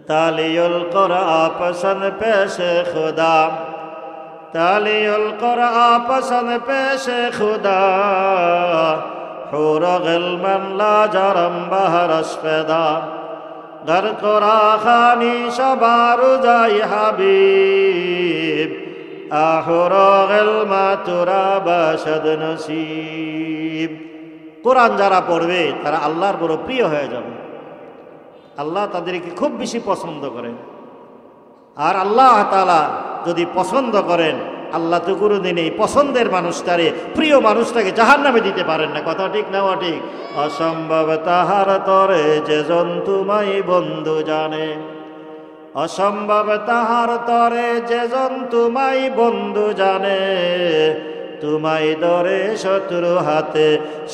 तालियुल क़ुरआन पसंद पेश खुदा, तालियुल क़ुरआन पसंद पेश खुदा, हूर गिल्मन ला जरम बहरस पैदा, घर क़ुरा खानी शबारु जाई हबीब, आहुर गिल्मा तुरा बशद नसीब। কোরআন যারা পড়বে তারা আল্লাহর বড় প্রিয় হয়ে যাবে। আল্লাহ তাদেরকে খুব বেশি পছন্দ করেন। আর আল্লাহ তাআলা যদি পছন্দ করেন, আল্লাহ তো কোনোদিন এই পছন্দের মানুষটারে, প্রিয় মানুষটাকে জাহান্নামে দিতে পারেন না। কথা ঠিক না ঠিক? অসম্ভব তাহার তরে যে জন্তুমাই বন্ধু জানে, অসম্ভব তাহার তরে যে জন্তুমাই বন্ধু জানে, তোমায় দরে শত্রু হাতে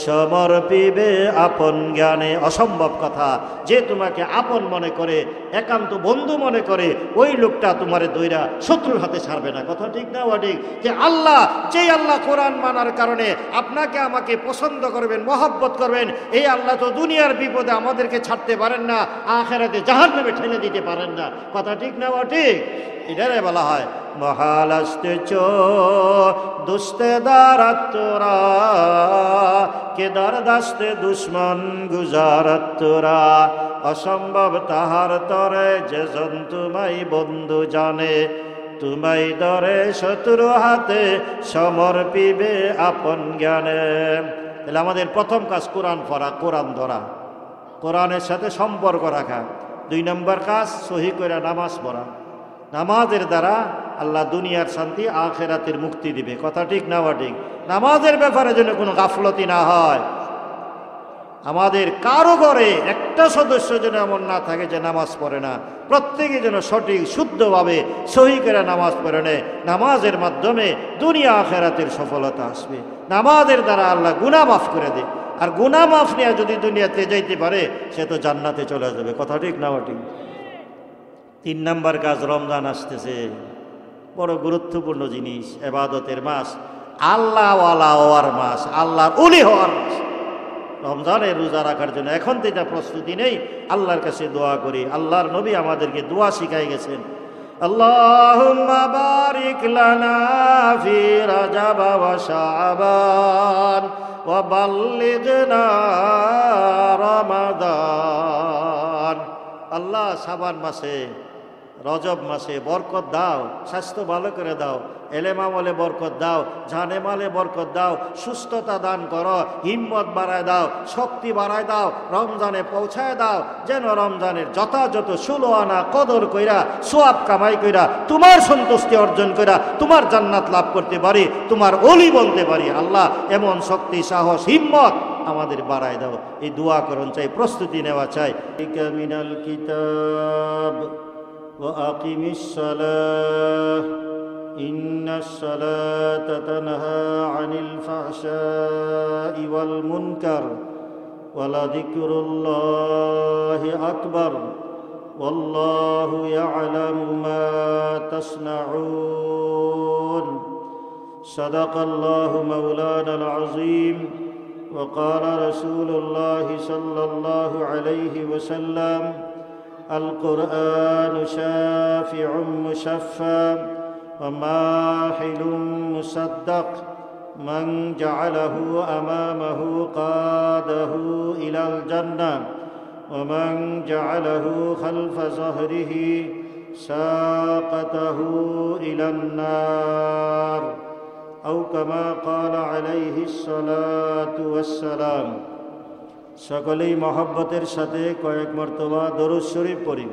সমর্পিবে আপন জ্ঞানে। অসম্ভব কথা, যে তোমাকে আপন মনে করে, একান্ত বন্ধু মনে করে, ওই লোকটা তোমারে দইরা শত্রুর হাতে ছাড়বে না। কথা ঠিক না ঠিক? যে আল্লাহ, যেই আল্লাহ কোরআন মানার কারণে আপনাকে আমাকে পছন্দ করবেন, মহব্বত করবেন, এই আল্লাহ তো দুনিয়ার বিপদে আমাদেরকে ছাড়তে পারেন না, আখিরাতে জাহান্নামে ঠেলে দিতে পারেন না। কথা ঠিক না ঠিক? এটারে বলা হয় মহালাস্তে চো দুস্তে দারাত্তরা কে দারদাস্তে দুশ্মন গুজারাত্তরা। অসম্ভব তাহার তরে যে জন্তুমাই বন্ধু জানে, তুমাই দরে শত্রু হাতে সমর্পিবে আপন জ্ঞানে। তাহলে আমাদের প্রথম কাজ কোরআন পড়া, কোরআন ধরা, কোরআনের সাথে সম্পর্ক রাখা। 2 নম্বর কাজ সহি করে নামাজ পড়া। নামাজের দ্বারা আল্লাহ দুনিয়ার শান্তি, আখিরাতের মুক্তি দিবে। কথা ঠিক না ঠিক? নামাজের ব্যাপারে যেন কোনো গাফলতি না হয়। আমাদের কারো ঘরে একটা সদস্য যেন এমন না থাকে যে নামাজ পড়ে না। প্রত্যেকে যেন সঠিক শুদ্ধভাবে সহি করে নামাজ পড়ে নেয়। নামাজের মাধ্যমে দুনিয়া আখিরাতের সফলতা আসবে। নামাজের দ্বারা আল্লাহ গুনাহ মাফ করে দেয়। আর গুনাহ মাফ নিয়ে যদি দুনিয়াতে যাইতে পারে, সে তো জান্নাতে চলে যাবে। কথা ঠিক না ঠিক? 3 নম্বর কাজ, রমজান আসতেছে, বড় গুরুত্বপূর্ণ জিনিস, ইবাদতের মাস, আল্লাহওয়ালা হওয়ার মাস, আল্লাহর ওলি হওয়ার মাস। রমজানের রোজা রাখার জন্য এখন থেকে প্রস্তুতি নেই, আল্লাহর কাছে দোয়া করি। আল্লাহর নবী আমাদেরকে দোয়া শিখাই গেছেন, আল্লাহুম্মা বারিক লানা ফি রাজাব ওয়া শাবান ওয়া বাল্লিগনা রমাদান। আল্লাহ শাবান মাসে, রজব মাসে বরকত দাও, স্বাস্থ্য ভালো করে দাও, এলেম আমলে বরকত দাও, জানে মালে বরকত দাও, সুস্থতা দান করো, হিম্মত বাড়ায় দাও, শক্তি বাড়ায় দাও, রমজানে পৌঁছায় দাও, যেন রমজানের যথাযথ 16 আনা কদর কইরা, সোয়াব কামাই কইরা, তোমার সন্তুষ্টি অর্জন কইরা তোমার জান্নাত লাভ করতে পারি, তোমার ওলি বলতে পারি। আল্লাহ এমন শক্তি, সাহস, হিম্মত আমাদের বাড়ায় দাও। এই দোয়া করণ চাই, প্রস্তুতি নেওয়া চাই। মিনাল কিতাব وأقم الصلاة إن الصلاة تنهى عن الفحشاء والمنكر ولذكر الله أكبر والله يعلم ما تصنعون صدق الله مولانا العظيم وقال رسول الله صلى الله عليه وسلم القرآن شافع مشفع وماحل مصدق من جعله أمامه قاده إلى الجنة ومن جعله خلف ظهره ساقته إلى النار أو كما قال عليه الصلاة والسلام। সকলেই মহব্বতের সাথে কয়েক মর্তবা দরুদ শরীফ পড়ি।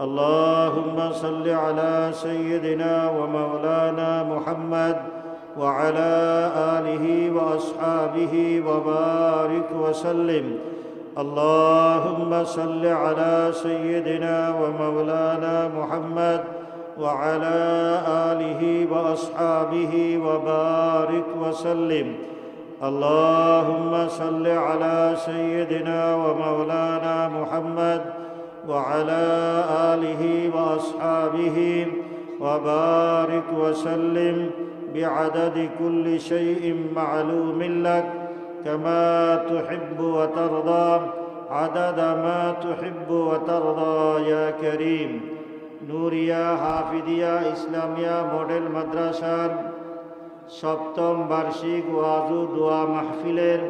আল্লাহুম্মা সাল্লি আলা সাইয়্যিদিনা ওয়া মাওলানা মুহাম্মদ ওয়া আলা আলিহি ওয়া আসহাবিহি ওয়া বারিক ওয়া সাল্লিম। আল্লাহুম্মা সাল্লি আলা সাইয়্যিদিনা ওয়া মাওলানা মুহাম্মদ ওয়া আলা আলিহি ওয়া আসহাবিহি ওয়া বারিক ওয়া সাল্লিম। اللهم صل على سيدنا ومولانا محمد وعلى آله وأصحابه وبارك وسلم بعدد كل شيء معلوم لك كما تحب وترضى عدد ما تحب وترضى يا كريم نوريا হাফিদিয়া ইসলামিয়া মডেল মাদ্রাসার সপ্তম বার্ষিক ওয়াজ ও দোয়া মাহফিলের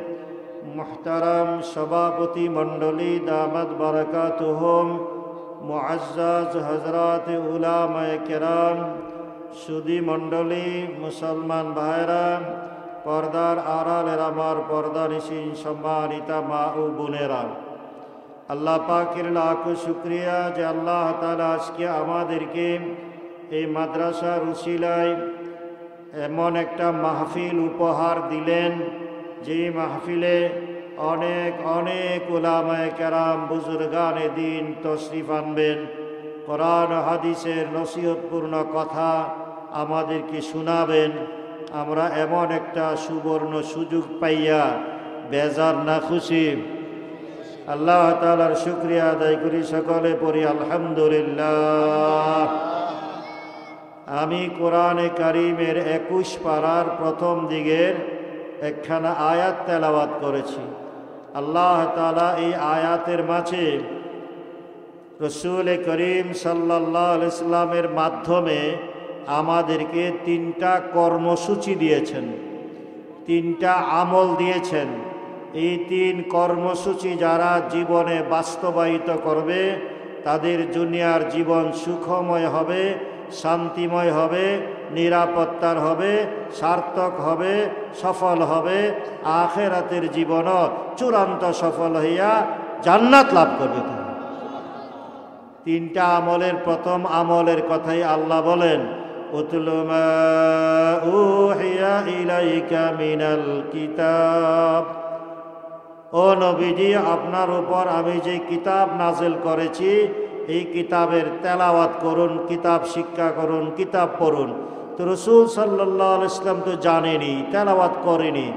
মুহতারাম সভাপতি মণ্ডলী দামাত বারাকাতুহুম মুআজ্জাজ হযরত উলামায়ে কেরাম সুধী মণ্ডলী মুসলমান ভাইরা পর্দার আড়ালের আমার পর্দানিশীন সম্মানিতা মা ও বোনেরা আল্লাহ পাকের লাখ শুকরিয়া যে আল্লাহ তাআলা আজকে আমাদেরকে এই মাদ্রাসার উসিলায় এমন একটা মাহফিল উপহার দিলেন যে মাহফিলে অনেক অনেক উলামায়ে কেরাম বুজুর্গানে দ্বীন তশরিফ আনবেন কোরআন হাদিসের নসিহতপূর্ণ কথা আমাদেরকে শোনাবেন। আমরা এমন একটা সুবর্ণ সুযোগ পাইয়া বেজার না খুশি? আল্লাহ তাআলার শুকরিয়া আদায় করি, সকলে পড়ি আলহামদুলিল্লাহ। আমি কোরআনে কারীমের 21 পারার প্রথম দিকের একখানা আয়াত তেলাওয়াত করেছি। আল্লাহ তাআলা এই আয়াতের মাঝে রসূল করিম সাল্লাল্লাহু আলাইহি সাল্লামের মাধ্যমে আমাদেরকে 3টা কর্মসূচি দিয়েছেন, 3টা আমল দিয়েছেন। এই 3 কর্মসূচি যারা জীবনে বাস্তবায়িত করবে তাদের দুনিয়ার জীবন সুখময় হবে, শান্তিময় হবে, নিরাপত্তার হবে, সার্থক হবে, সফল হবে, আখিরাতের জীবনও চূড়ান্ত সফল হইয়া জান্নাত লাভ করবে। 3টা আমলের প্রথম আমলের কথাই আল্লাহ বলেন, উতলু মা উহিয়া ইলাইকা মিনাল কিতাব। ও নবীজি, আপনার উপর আমি যে কিতাব নাজিল করেছি এই কিতাবের তেলাওয়াত করুন, কিতাব শিক্ষা করুন, কিতাব পড়ুন। তো রাসূল সাল্লাল্লাহু আলাইহি ওয়াসাল্লাম তো জানেনি, তেলাওয়াত করেনি।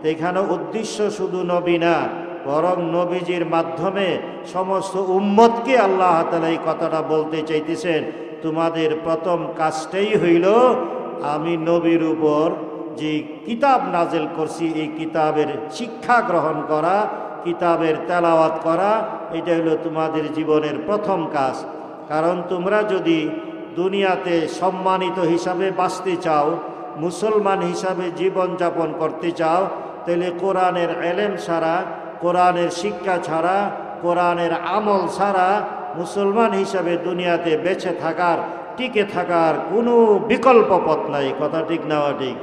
তো এখানে উদ্দেশ্য শুধু নবী না, বরং নবীজির মাধ্যমে সমস্ত উম্মতকে আল্লাহ তাআলা এই কথাটা বলতে চাইতেছেন, তোমাদের প্রথম কাজটাই হইল আমি নবীর উপর যে কিতাব নাজিল করছি এই কিতাবের শিক্ষা গ্রহণ করা, কিতাবের তেলাওয়াত করা। এটা হলো তোমাদের জীবনের প্রথম কাজ। কারণ তোমরা যদি দুনিয়াতে সম্মানিত হিসাবে বাঁচতে চাও, মুসলমান হিসাবে জীবনযাপন করতে চাও, তাহলে কোরআনের এলেম ছাড়া, কোরআনের শিক্ষা ছাড়া, কোরআনের আমল ছাড়া মুসলমান হিসাবে দুনিয়াতে বেঁচে থাকার, টিকে থাকার কোনো বিকল্প পথ নাই। কথা ঠিক না ঠিক?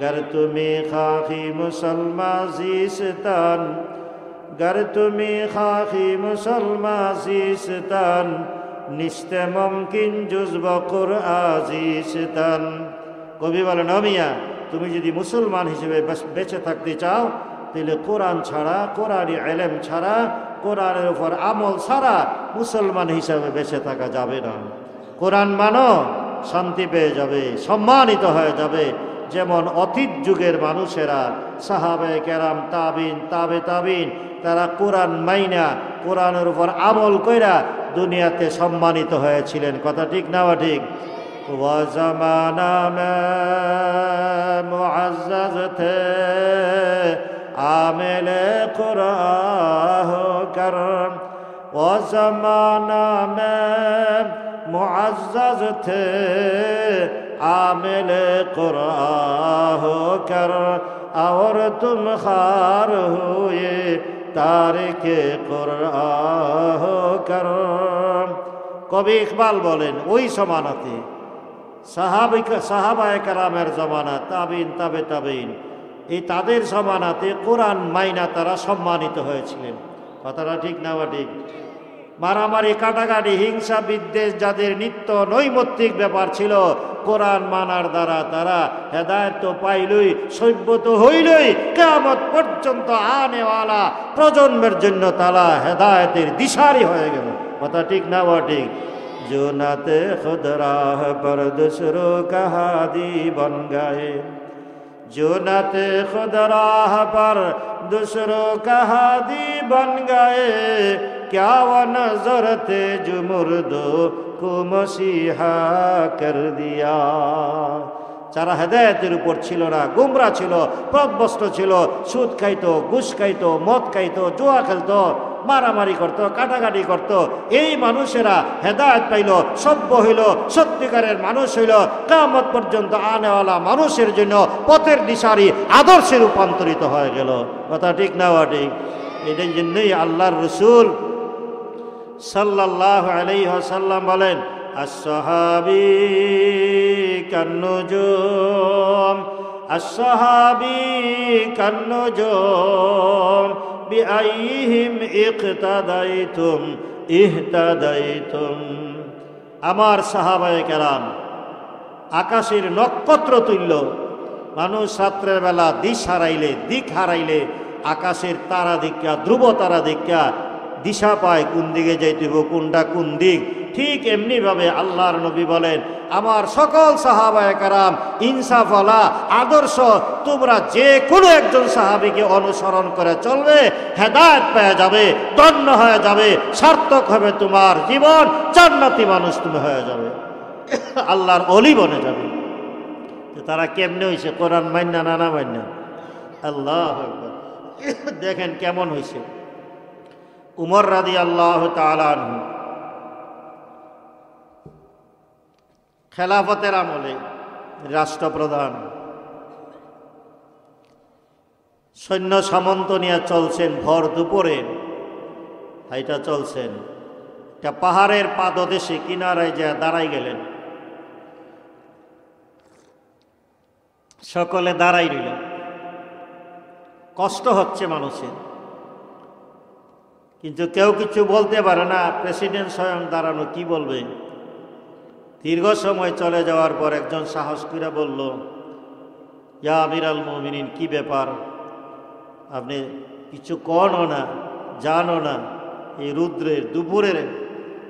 गर तुम्हें खाकी मुसलमान जीस्तान, गर तुम्हें खाकी मुसलमान जीस्तान, निस्ते मुमकिन जुज़्ब कुरआजीस्तान। কবি বলেন, মিয়া তুমি যদি মুসলমান হিসেবে বেঁচে থাকতে চাও তাহলে কোরআন ছাড়া, কোরআনি ইলম ছাড়া, কোরআনের উপর আমল ছাড়া মুসলমান হিসাবে বেঁচে থাকা যাবে না। কোরআন মানো, শান্তি পেয়ে যাবে, সম্মানিত হয়ে যাবে। যেমন অতীত যুগের মানুষেরা সাহাবায়ে কেরাম, তাবিন, তাবে তাবিন, তারা কোরআন মাইনা, কোরআনের উপর আমল কইরা দুনিয়াতে সম্মানিত হয়েছিলেন। কথা ঠিক না ঠিক? ওয়া জামানা মে মুআজ্জাজ থে আমেলে কুরআন কর, ওয়া জামানা মে মুআজ্জাজ থে आमिल कुरान होकर और तुम खार हुए तारिके कुरान होकर। কবি ইকবাল বলেন, ওই সমানাতে সাহাবায়ে কেরামের জামানা, তাবিন, তাবে তাবিন, এই তাদের সমানাতে কোরআন মাইনা তারা সম্মানিত হয়েছিলেন। কথাটা ঠিক না ঠিক? মারামারি, কাটাকাটি, হিংসা, বিদ্বেষ যাদের নিত্য নৈমিত্তিক ব্যাপার ছিল, কোরআন মানার দ্বারা তারা হেদায়েত তো পাইলই, সভ্য তো হইলই, কিয়ামত পর্যন্ত আনেওয়ালা প্রজন্মের জন্য তারা হেদায়েতের দিশারি হয়ে গেল। কথা ঠিক না ঠিক? जो नाते खुद राह पर दूसरों का हादी बन गए, जो नाते खुद राह पर दूसरों का हादी बन गए, क्या वो नजर थे जो मुर्दों को मसीहा कर दिया। যারা হেদায়েতের উপর ছিল না, গোমরা ছিল, পথভ্রষ্ট ছিল, সুদ খাইতো, ঘুষ খাইতো, মদ খাইতো, জুয়া খেলতো, মারামারি করত, কাটাকাটি করত। এই মানুষেরা হেদায়েত পাইল, সভ্য হইল, সত্যিকারের মানুষ হইল, কিয়ামত পর্যন্ত আনেওয়ালা মানুষের জন্য পথের দিশারি আদর্শে রূপান্তরিত হয়ে গেল। কথা ঠিক না ঠিক? এটার জন্যই আল্লাহর রাসূল সাল্লাল্লাহু আলাইহি ওয়াসাল্লাম বলেন, আস-সাহাবী কান্নুজুম, আস-সাহাবী কান্নুজুম বিআইহিম ইকতাদাইতুম ইহতাদাইতুম। আমার সাহাবায়ে কেরাম আকাশের নক্ষত্র তুল্য। মানুষ রাত্রের বেলা দিক হারাইলে আকাশের তারা দেখা, ধ্রুব তারা দেখা দিশা পায় কোন দিকে যাইতে হইব, কোনটা কোন দিক। ঠিক এমনিভাবে আল্লাহর নবী বলেন, আমার সকল সাহাবায়ে কেরাম ইনসাফওয়ালা, আদর্শ, তোমরা যে কোনো একজন সাহাবীকে অনুসরণ করে চলবে, হেদায়েত পেয়ে যাবে, ধন্য হয়ে যাবে, সার্থক হবে তোমার জীবন, জান্নাতি মানুষ তুমি হয়ে যাবে, আল্লাহর ওলি বনে যাবে। তারা কেমনে হয়েছে? কোরআন মান্না না না মান্না? আল্লাহু আকবার। দেখেন কেমন হয়েছে। উমর রাদিয়াল্লাহু তাআলা আনহু খেলাফতের আমলে রাষ্ট্রপ্রধান, সৈন্য সামন্ত নিয়ে চলছেন, ভর দুপুরে হাইটা চলছেন। একটা পাহাড়ের পাদদেশে কিনারায় যা দাঁড়াই গেলেন। সকলে দাঁড়াই রইল। কষ্ট হচ্ছে মানুষের, কিন্তু কেউ কিছু বলতে পারে না। প্রেসিডেন্ট স্বয়ং দাঁড়ানো, কি বলবে? দীর্ঘ সময় চলে যাওয়ার পর একজন সাহস করে বলল, ইয়া আমিরাল মুমিনিন, কি ব্যাপার? আপনি কিছু কনও না, জানো না এই রুদ্রের দুপুরের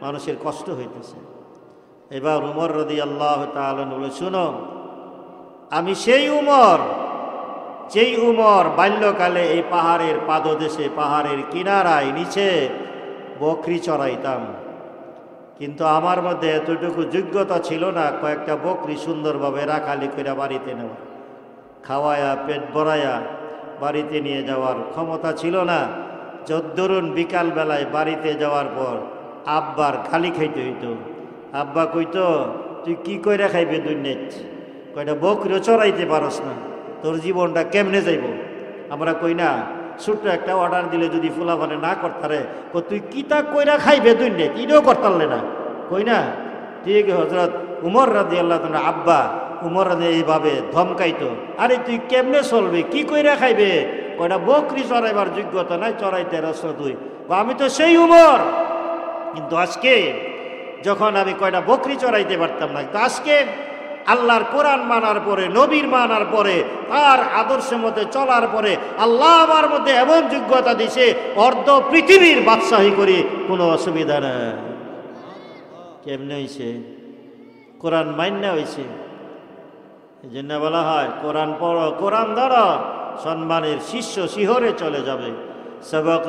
মানুষের কষ্ট হইতেছে। এবার উমর রাদিয়াল্লাহু তাআলা বলে, শুনো, আমি সেই উমর যেই উমর বাল্যকালে এই পাহাড়ের পাদদেশে, পাহাড়ের কিনারায় নিচে বকরি চড়াইতাম, কিন্তু আমার মধ্যে এতটুকু যোগ্যতা ছিল না কয়েকটা বকরি সুন্দরভাবে রাখালি করে বাড়িতে নেওয়া, খাওয়ায়া পেট ভরাইয়া বাড়িতে নিয়ে যাওয়ার ক্ষমতা ছিল না। যদ্দরুন বিকালবেলায় বাড়িতে যাওয়ার পর আব্বার খালি খাইতে হইতো। আব্বা কইতো, তুই কি কইরা খাইবে দুনিয়াত? কয়টা বকরিও চড়াইতে পারস না, তোর জীবনটা কেমনে যাইব? আমরা কই না, ছোট্ট একটা অর্ডার দিলে যদি ফুলাফানে না করতারে, তুই কিতা কইরা খাইবে দুনিয়াত, ইটাও করতারলে না, কই না? ঠিক হযরত উমর রাদিয়াল্লাহু তাআলা আব্বা উমর এইভাবে ধমকাইতো, আরে তুই কেমনে চলবে, কি কইরা খাইবে? কয়টা বকরি চড়াইবার যোগ্যতা নাই, চড়াইতে রস তুই। আমি তো সেই উমর, কিন্তু আজকে যখন আমি কয়টা বকরি চড়াইতে পারতাম না, তো আজকে আল্লাহর কোরআন মানার পরে, নবীর মানার পরে, আর আদর্শের মধ্যে চলার পরে আল্লাহ আমার মধ্যে এমন যোগ্যতা দিছে, অর্ধ পৃথিবীর বাদশাহী করি, কোনো অসুবিধা নাই। কেমনে হয়েছে? কোরআন মাইন্না হয়েছে। এই জন্য বলা হয়, কোরআন পড়ো, কোরআন ধরো, সম্মানের শীর্ষ শিহরে চলে যাবে। सबक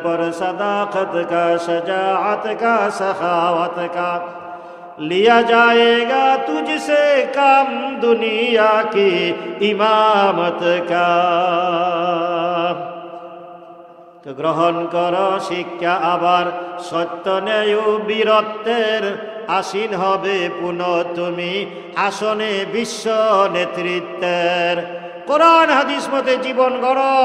पर सदाकत का, शजाअत का, सखावत का लिया जाएगा तुझसे काम दुनिया की इमामत का। তো গ্রহণ করো শিক্ষা, আবার সত্য ন্যায় বীরত্বের আসীন হবে পুনঃ তুমি আসনে বিশ্ব নেতৃত্বের। কোরআন হাদিস মতে জীবন গড়ো,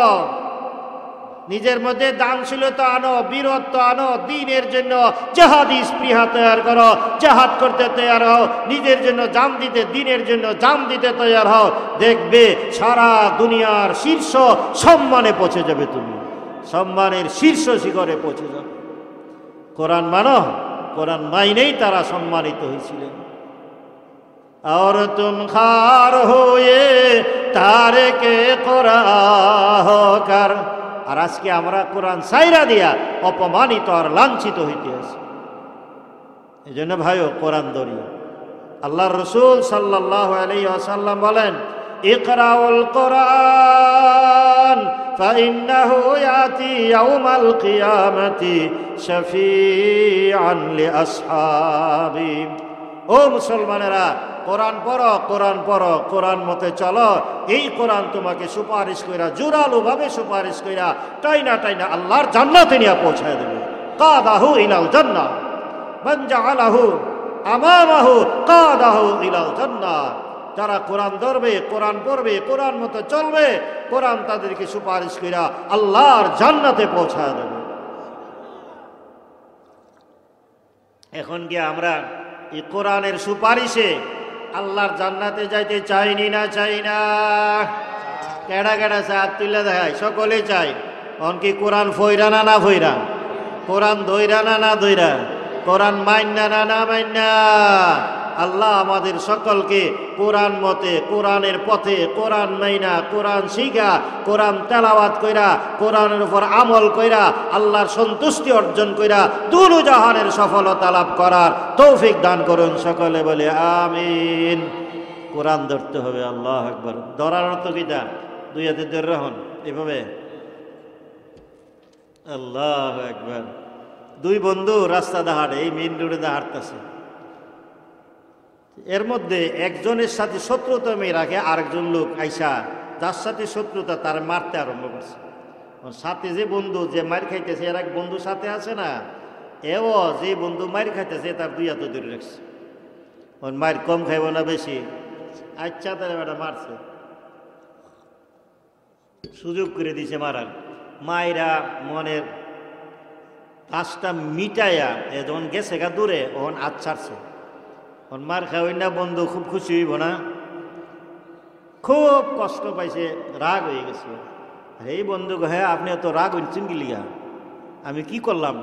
নিজের মধ্যে দানশীলতা আনো, বীরত্ব আনো, দ্বীনের জন্য জিহাদি স্পৃহা তৈরি করো, জিহাদ করতে তৈরি হও, নিজের জন্য জান দিতে, দ্বীনের জন্য জান দিতে তৈরি হও। দেখবে সারা দুনিয়ার শীর্ষ সম্মানে পৌঁছে যাবে, তুমি সম্মানের শীর্ষ শিখরে পৌঁছে যাবে। কোরআন মানো, কোরআন মাইনেই তারা সম্মানিত হয়েছিলেন। और तुम खार हुए तारके कुरान होकर, আর আজকে আমরা কোরআন সাইরা দিয়া অপমানিত আর লাঞ্ছিত হইতে আছি। এই জন্য ভাইও কোরআন ধরি। আল্লাহর রাসূল সাল্লাল্লাহু আলাইহি ওয়াসাল্লাম বলেন, ইকরাউল কোরআন ফাইন্নাহু ইয়াতি ইয়াউমাল কিয়ামাতি শাফিআন লিআসহাবি। ও মুসলমানেরা, কোরআন পড়ো, কোরআন পড়ো, কোরআন মতে চলো। এই কোরআন তোমাকে সুপারিশ কইরা, জোরালো ভাবে সুপারিশ কইরা টাইনা টাইনা আল্লাহর জান্নাতে নিয়ে পৌঁছায় দেবে। কাদাহু ইলাল জান্নাহ মান জাআলাহু আমামাহু কাদাহু ইলাল জান্নাহ। যারা কোরআন ধরবে, কোরআন পড়বে, কোরআন মতো চলবে, কোরআন তাদেরকে সুপারিশ কইরা আল্লাহর জান্নাতে পৌঁছায় দেবে। এখন কি আমরা এই কোরআনের সুপারিশে আল্লাহর জান্নাতে যাইতে চাইনি না চাই না? কেডা কেডা হাত তুলে দেখায়? সকলেই চাই। অন কি কোরআন ফইরা না না ফইরা? কোরআন দইরা না না দইরা? কোরআন মাইন্না না না মাইন্না? আল্লাহ আমাদের সকলকে কোরআন মতে, কোরআনের পথে, কোরআন মাইনা, কোরআন শিখা, কোরআন তেলাওয়াত কইরা, কোরআনের উপর আমল কইরা আল্লাহর সন্তুষ্টি অর্জন কইরা দুনু জাহানের সফলতা লাভ করার তৌফিক দান করুন। সকলে বলে আমিন। কোরআন ধরতে হবে। আল্লাহু আকবার। ধরার অর্থ কিটা? দুই হাতে ধরে রাখুন এভাবে। আল্লাহু আকবার। দুই বন্ধু রাস্তা দাহাড়ে, এই মেইন রোডে দাহাড়তেছে। এর মধ্যে একজনের সাথে শত্রুতা মেয়ে রাখে, আরেকজন লোক আইসা যার সাথে শত্রুতা তার মারতে আরম্ভ করছে। সাথে যে বন্ধু যে মার খাইতেছে, এর এক বন্ধু সাথে আছে না, এও যে বন্ধু মার খাইতেছে তার দুই হাতে ধরে রাখছে। মার কম খাইব না বেশি, আচ্ছা তার বেটা মারছে, সুযোগ করে দিছে মারার। মায়েরা মনের কাজটা মিটাইয়া যখন গেছে গা দূরে, ওখান হাত ছাড়ছে। মার খাওয়াই না বন্ধু খুব খুশি হইব না? খুব কষ্ট পাইছে, রাগ হয়ে গেছে। এই বন্ধু, হ্যাঁ আপনি এত রাগ হইছেন কি লিগা? আমি কি করলাম?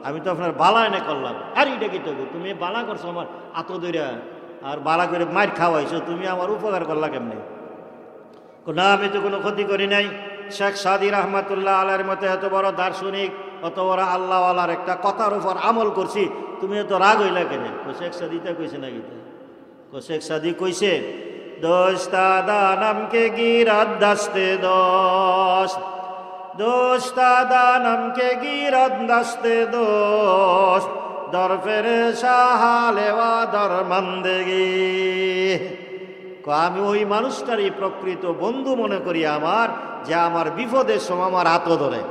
আমি তো আপনার বালা এনে করলাম। আর এটা কি তো তুমি বালা করছো আমার আত দইরা, আর বালা করে মার খাওয়াইছো, তুমি আমার উপকার করলা কেমনে? না, আমি তো কোনো ক্ষতি করি নাই। শেখ সাদি রহমাতুল্লাহ আলাইহির মতো এত বড় দার্শনিক, অত বড় আল্লাহওয়ালার একটা কথার উপর আমল করছি, তুমি এত রাগ হইলা কেন? শেখ সাদিটা কইছে নাকি? শেখ সাদি কইছে, দোস্তাদা নামকে গিরাত দাস্তে দোস্ত, দোস্তাদা নামকে গিরাত দাস্তে দোস্ত, দর ফেরে সাহালেওয়া দর মন্দেগি। আমি ওই মানুষটারই প্রকৃত বন্ধু মনে করি আমার, যে আমার বিপদের সময় আমার হাতও ধরে।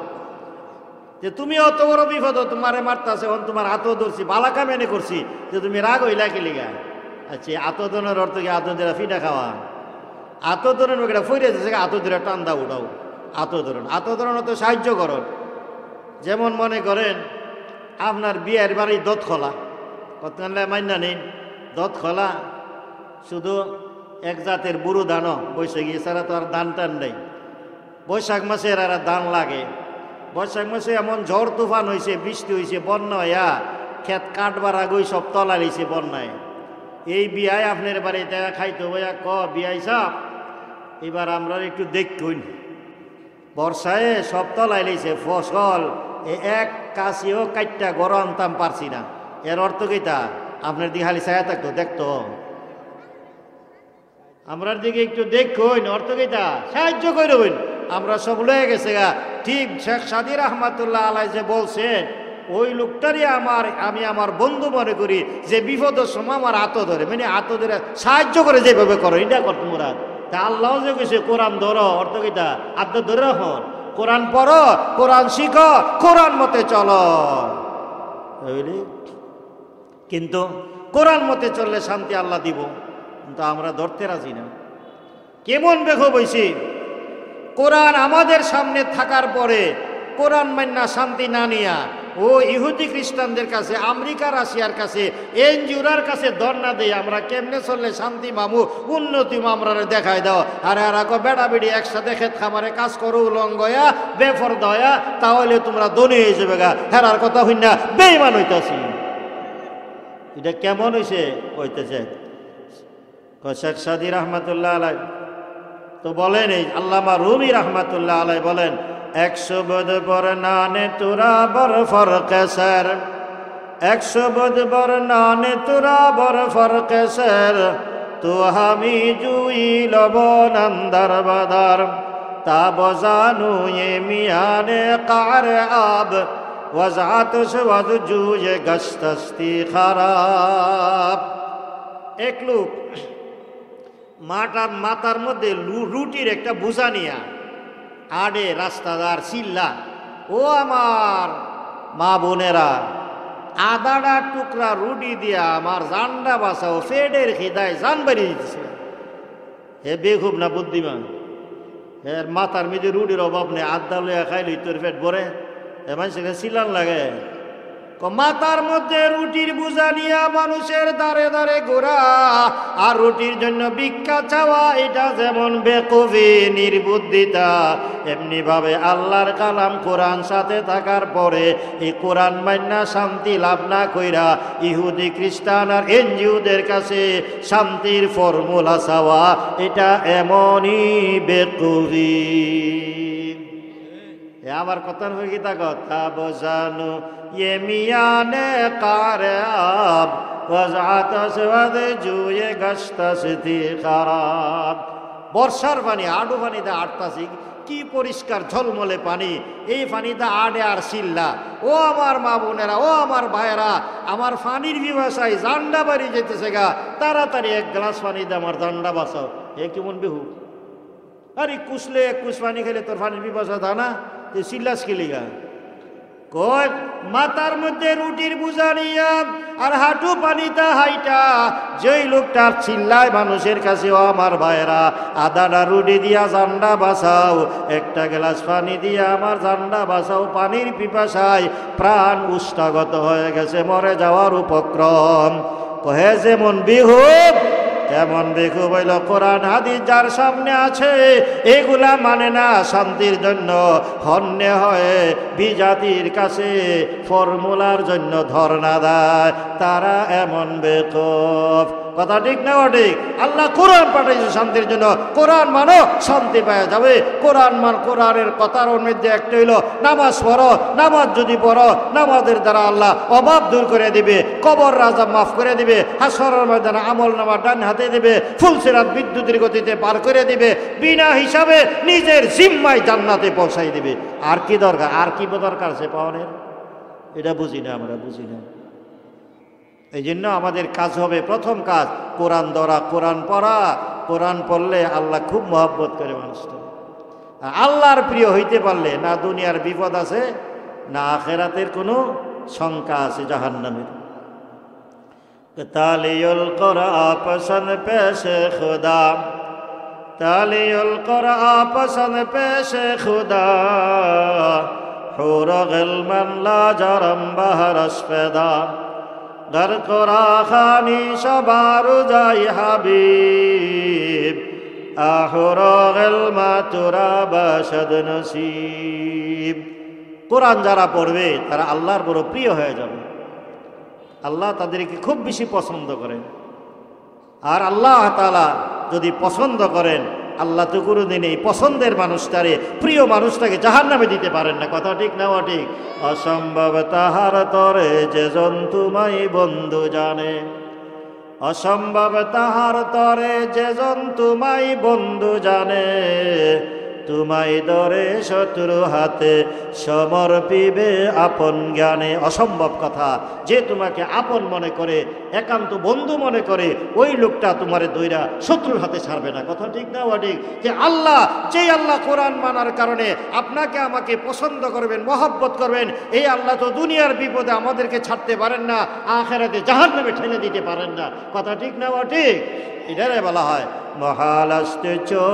যে তুমি অত বড় বিপদ, তোমারে মারতাছে, তোমার হাতও ধরছি, বালাকা মেনে করছি, যে তুমি রাগ হইলা কি লিগা? আচ্ছা, আতদনের অর্থ কি আতদরা ফিটা খাওয়া? আতদনের একটা ফইরে যাচ্ছে, আতদরা টান্দা উঠাও। আতদরণ, আতদরণ তো সাহায্য করো। যেমন মনে করেন আপনার বিয়ের বাড়ি দত খোলা, কতক্ষণ মান্না নেই, দত খোলা শুধু এক জাতের বুড়ো ধানও বৈশাখ এছাড়া তো আর ধান টান নেই। বৈশাখ মাসে এর ধান লাগে। বৈশাখ মাসে এমন ঝড় তুফান হয়েছে, বৃষ্টি হয়েছে, বন্যা হইয়া ক্ষেত কাটবার আগেই সব তলা লইছে বন্যায়। এই বিয়ায় আপনার বাড়িতে খাইতে বইয়া বিয়াই সাপ, এবার আমরা একটু দেখুন। বর্ষায় সব তলাই লইছে ফসল, এক কাশিও কাইটটা গড় আনতাম পারছি না। এর অর্থ কিটা? আপনার দিকে খালি ছায়া থাকতো, দেখতো। আমরার দিকে একটু দেখুন, অর্থ কিটা? সাহায্য করবেন। আমরা সব লয়ে গেছে গা। ঠিক শেখ সাদি রহমাতুল্লাহ আলাইহি যে বলছেন, ওই লোকটারই আমি আমার বন্ধু মনে করি, যে বিপদের সময় আমার হাত ধরে, মানে হাত ধরে সাহায্য করে যেভাবে করো, এটা করতো মুরাদ। তা আল্লাহ যে কইছে কোরআন ধরো, অর্থ কিটা? হাত ধরে রাখো, কোরআন পড়ো, কোরআন শিখো, কোরআন মতে চলো। কিন্তু কোরআন মতে চললে শান্তি আল্লাহ দিব, কিন্তু আমরা ধরতে রাজি না। কেমন দেখো বইছি, কোরআন আমাদের সামনে থাকার পরে কোরআন মান্না শান্তি না নিয়া ও ইহুদি খ্রিস্টানদের কাছে, আমেরিকা রাশিয়ার কাছে, এনজিওর কাছে ধর্ণা দেয় আমরা কেমনে চললে শান্তি মামু, উন্নতি মামরারে দেখায় দাও। আরে আর বেড়া বেড়ি একসাথে খেত খামারে কাজ করো উলঙ্গয়া বেফর দয়া, তাহলে তোমরা ধনী হয়ে যাবে গা। হেরার কথা হই না, বেঈমান হইতাছি। এটা কেমন হয়েছে কইতেছে শেখ সাদি রহমাতুল্লাহ আলাই তো বলেন, এই আল্লামা রুমি রহমাতুল্লাহ আলাই বলেন, 100 বদ বরনানে তোরা বর ফরকে সর, 100 বদ বরনানে তোরা বর ফরকে সর, তো হামি জুই লবনন্দর বদর, তা বজানু এ মিয়ানে কার আব, ওয়াজাত ওয়াজ জুয়ে গস্তস্তি খারাপ। এক লোক মাথার মধ্যে রুটির একটা বোঝা নিয়া আড়ে রাস্তাদার চিল্লা, ও আমার মা বোনেরা, আদাটা টুকরা রুটি দিয়া আমার জানটা বাঁচাও, ফেডের খিদায় জান বাড়িয়ে দিতেছে। হে বেখুব না বুদ্ধিমান, এর মাথার মেঝে রুটির অভাব নেই, আদা লইয়া খাইলি তোর পেট ভরে, এ মানুষকে চিল্লান লাগে। মাথার মধ্যে রুটির বোঝা নিয়া মানুষের দাঁড়ে দাঁড়ে ঘোরা আর রুটির জন্য ভিক্ষা চাওয়া, এটা যেমন বেকুফি নির্বুদ্ধিতা, এমনি ভাবে আল্লাহর কালাম কোরআন সাথে থাকার পরে এই কোরআন মান্না শান্তি লাভ না কইরা ইহুদি খ্রিস্টান আর এনজিওদের কাছে শান্তির ফর্মুলা চাওয়া, এটা এমনই বেকুফি। আমার কথা গীতা কথা বোঝানো ये मियाँ ने कारब वजात सवद जुए गश्तस्ती खराब। বর্ষার পানি আডু পানিতে আটতাছি, কি পরিষ্কার ঝলমলে পানি, এই পানিতে আডে আর চিল্লা, ও আমার মা বোনেরা, ও আমার ভাইয়েরা, আমার পানির বিভাষায় জান্ডা বাড়ি যেতেছে গা, তাড়াতাড়ি এক গ্লাস পানি দিয়ে আমার জান্ডা বাঁচাও। এ কেমন বেহু, আরে কুসলে এক কুস পানি খেলে তোর পানির বিভাষা দা না, তুই চিল্লাস খেলিগা। কয় মাথার মধ্যে রুটির বোঝা নিয়া আর হাঁটু পানিতে হাইটা যেই লোকটার চিল্লায় মানুষের কাছে, ও আমার ভাইয়েরা, আদাটা রুটি দিয়া জান্ডা বাঁচাও, একটা গ্লাস পানি দিয়া আমার জান্ডা বাঁচাও, পানির পিপাসায় প্রাণ উষ্টাগত হয়ে গেছে, মরে যাওয়ার উপক্রম। কহে যেমন বিহুব কেমন বেকুব হইল কোরআন হাদিস যার সামনে আছে, এগুলা মানে না, শান্তির জন্য হন্যে হয়ে বিজাতির কাছে ফর্মুলার জন্য ধর্ণা দেয়, তারা এমন বেকুব। কথা ঠিক না ঠিক? আল্লাহ কোরআন পাঠাইছে শান্তির জন্য, কোরআন মানো শান্তি পাওয়া যাবে। কোরআনের কথার মধ্যে একটা হইল নামাজ পড়ো, নামাজ যদি পড়ো নামাজের দ্বারা আল্লাহ অভাব দূর করে দিবে, কবর রাজা মাফ করে দিবে, হাসরের ময়দানে আমল নামা ডান হাতে দিবে, ফুলসিরাত বিদ্যুতের গতিতে পার করে দিবে, বিনা হিসাবে নিজের জিম্মায় জান্নাতে পৌঁছাই দিবে। আর কি দরকার, আর কি দরকার সে পাওয়ানের? এটা বুঝি না, আমরা বুঝি না। এই জন্য আমাদের কাজ হবে, প্রথম কাজ কোরআন ধরা, কোরআন পড়া। কোরআন পড়লে আল্লাহ খুব মহব্বত করে মানুষটা। আল্লাহর প্রিয় হইতে পারলে না দুনিয়ার বিপদ আছে, না আখেরাতের কোনো শঙ্কা আছে জাহান্নামের। তালিউল কোরআন পসন্দ পেশে খুদা, তালিউল কোরআন পসন্দ পেশে খুদা, হুর গিলমান লা জারম বাহরস পেদা, দর কোরা খানি সবারু যাই হাবিব, আহুর গিলমা তুরা বাসদ নসিব। কোরআন যারা পড়বে তারা আল্লাহর বড় প্রিয় হয়ে যাবে, আল্লাহ তাদেরকে খুব বেশি পছন্দ করেন। আর আল্লাহ তাআলা যদি পছন্দ করেন, আল্লাহ তো কোনোদিন এই পছন্দের মানুষটারে, প্রিয় মানুষটাকে জাহান্নামে দিতে পারেন না। কথা ঠিক না ঠিক? অসম্ভব তাহার তরে যে জন্তুমাই বন্ধু জানে, অসম্ভব তাহার তরে যে জন্তুমাই বন্ধু জানে, তোমায় দরে শত্রু হাতে সমর্পিবে আপন জ্ঞানে। অসম্ভব কথা, যে তোমাকে আপন মনে করে, একান্ত বন্ধু মনে করে, ওই লোকটা তোমারে দইরা শত্রুর হাতে ছাড়বে না। কথা ঠিক না ঠিক? যে আল্লাহ, যেই আল্লাহ কোরআন মানার কারণে আপনাকে আমাকে পছন্দ করবেন, মহব্বত করবেন, এই আল্লাহ তো দুনিয়ার বিপদে আমাদেরকে ছাড়তে পারেন না, আখিরাতে জাহান্নামে ঠেলে দিতে পারেন না। কথা ঠিক না ঠিক? এটারে বলা হয় মহালাস্তে চো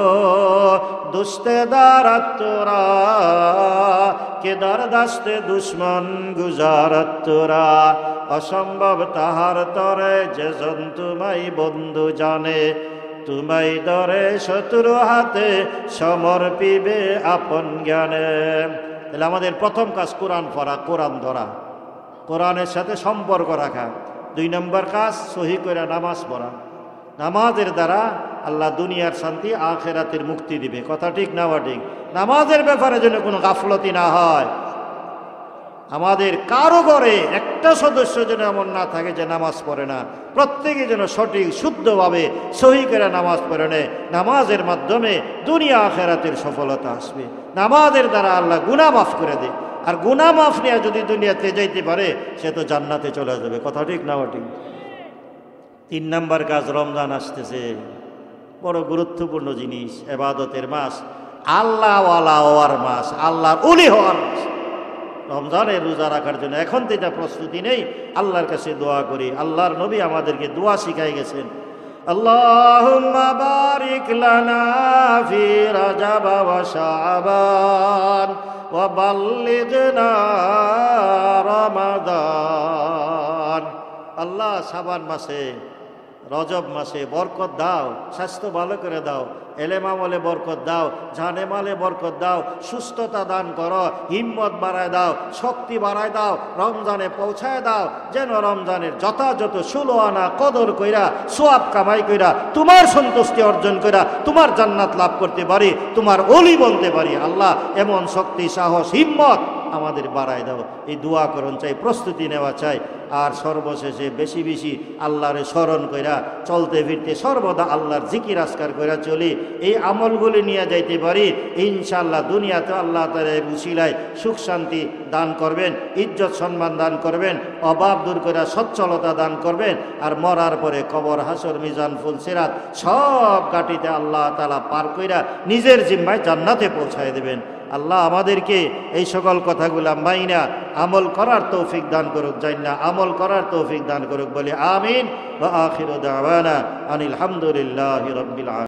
দুস্তে দারাত তোরা, কে দারদাস্তে দুশ্মন গুজারত তোরা। অসম্ভব তাহার তরে যে জন্তুমাই বন্ধু জানে, তুমাই দরে শত্রু হাতে সমর্পিবে আপন জ্ঞানে। তাহলে আমাদের প্রথম কাজ কোরআন পড়া, কোরআন ধরা, কোরআনের সাথে সম্পর্ক রাখা। 2 নম্বর কাজ সহি করে নামাজ পড়া। নামাজের দ্বারা আল্লাহ দুনিয়ার শান্তি, আখিরাতের মুক্তি দিবে। কথা ঠিক না ঠিক? নামাজের ব্যাপারে যেন কোনো গাফলতি না হয়। আমাদের কারো ঘরে একটা সদস্য যেন এমন না থাকে যে নামাজ পড়ে না। প্রত্যেকে যেন সঠিক শুদ্ধভাবে সহি করে নামাজ পড়ে নেয়। নামাজের মাধ্যমে দুনিয়া আখিরাতের সফলতা আসবে। নামাজের দ্বারা আল্লাহ গুনাহ মাফ করে দেয়, আর গুনাহ মাফ নিয়ে যদি দুনিয়াতে যাইতে পারে সে তো জান্নাতে চলে যাবে। কথা ঠিক না ঠিক? তিন নাম্বার কাজ, রমজান আসতেছে, বড় গুরুত্বপূর্ণ জিনিস, ইবাদতের মাস, আল্লাহওয়ালা হওয়ার মাস, আল্লাহর ওলি হওয়ার মাস। রমজানের রোজা রাখার জন্য এখন তো এটা প্রস্তুতি নেই, আল্লাহর কাছে দোয়া করি। আল্লাহর নবী আমাদেরকে দোয়া শিখাই গেছেন, আল্লাহুম্মা বারিক লানা ফি রাজাব ওয়া শাবান ওয়া বাল্লিগনা রমাদান। আল্লাহ শাবান মাসে, রজব মাসে বরকত দাও, স্বাস্থ্য ভালো করে দাও, এলেম আমলে বরকত দাও, জানে মালে বরকত দাও, সুস্থতা দান করো, হিম্মত বাড়ায় দাও, শক্তি বাড়ায় দাও, রমজানে পৌঁছায় দাও, যেন রমজানের যথাযথ 16 আনা কদর কইরা, সোয়াব কামাই কইরা, তোমার সন্তুষ্টি অর্জন কইরা তোমার জান্নাত লাভ করতে পারি, তোমার ওলি বলতে পারি। আল্লাহ এমন শক্তি, সাহস, হিম্মত আমাদের বাড়ায় দাও। এই দোয়া করণ চাই, প্রস্তুতি নেওয়া চাই। আর সর্বশেষে বেশি বেশি আল্লাহরে স্মরণ কইরা, চলতে ফিরতে সর্বদা আল্লাহর জিকির আজকার কইরা চলি, এই আমলগুলি নিয়ে যাইতে পারি, ইনশাআল্লাহ দুনিয়াতে আল্লাহ তাআলা এর উসিলায় সুখ শান্তি দান করবেন, ইজ্জত সম্মান দান করবেন, অভাব দূর করে সচ্ছলতা দান করবেন। আর মরার পরে কবর, হাসর, মিজান, ফুল সিরাত সব ঘাটিতে আল্লাহ তাআলা পার কইরা নিজের জিম্মায় জান্নাতে পৌঁছায় দেবেন। আল্লাহ আমাদেরকে এই সকল কথাগুলা মাইনা আমল করার তৌফিক দান করুক, জান্না আমল করার তৌফিক দান করুক বলে আমিন। ওয়া আখিরু দাওয়ানা আনিল হামদুলিল্লাহি রাব্বিল আলামিন।